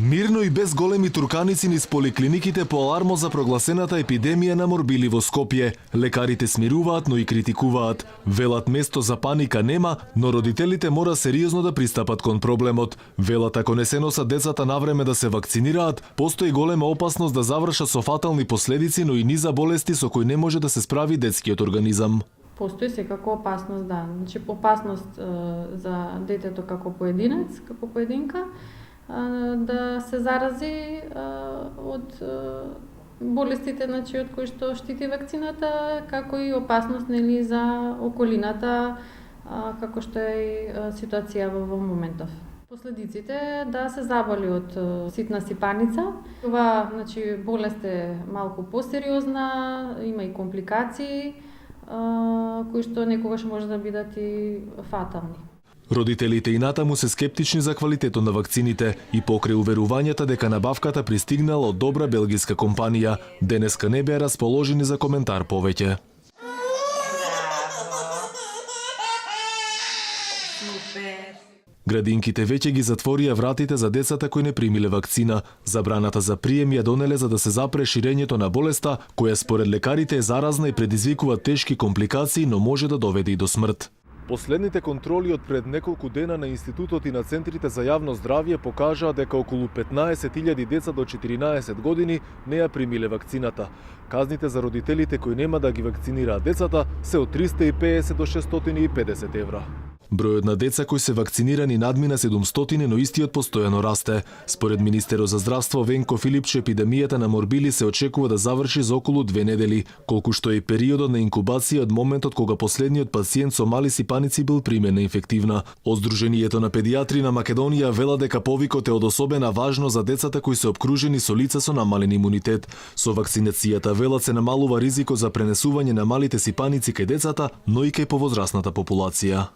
Мирно и без големи турканици низ поликлиниките по алармо за прогласената епидемија на морбили во Скопје. Лекарите смируваат, но и критикуваат. Велат место за паника нема, но родителите мора сериозно да пристапат кон проблемот. Велат ако не се носат децата навреме да се вакцинираат, постои голема опасност да завршат со фатални последици, но и низа болести со кои не може да се справи детскиот организам. Постои секако опасност, да. Значи, опасност за детето како поединец, како поединка, да се зарази од болестите, значи, од кои што штити вакцината, како и опасност, нели, за околината, како што е ситуација во моментов. Последиците да се заболи од ситна сипаница. Това, значи, болест е малку посериозна, има и компликации, кои што некогаш може да бидат и фатални. Родителите и натаму се скептични за квалитетот на вакцините и покрај уверувањата дека набавката пристигнала од добра белгиска компанија, денеска не беа расположени за коментар повеќе. Градинките веќе ги затворија вратите за децата кои не примиле вакцина. Забраната за прием ја донеле за да се запре ширењето на болеста, која според лекарите е заразна и предизвикува тешки компликации, но може да доведе и до смрт. Последните контроли од пред неколку дена на Институтот и на Центрите за јавно здравје покажаа дека околу 15.000 деца до 14 години не ја примиле вакцината. Казните за родителите кои нема да ги вакцинираат децата се од 350 до 650 евра. Бројот на деца кои се вакцинирани надмина 700, но истиот постојано расте. Според министерот за здравство Венко Филипче, епидемијата на морбили се очекува да заврши за околу 2 недели, колку што е периодот на инкубација од моментот кога последниот пациент со мали сипаници бил примен на инфективна.Оздруженијето на педиатри на Македонија вела дека повикот е од особена важност за децата кои се обкружени со лица со намален имунитет. Со вакцинацијата велат се намалува ризикот за пренесување на малите сипаници кај децата, но и кај повозрасната популација.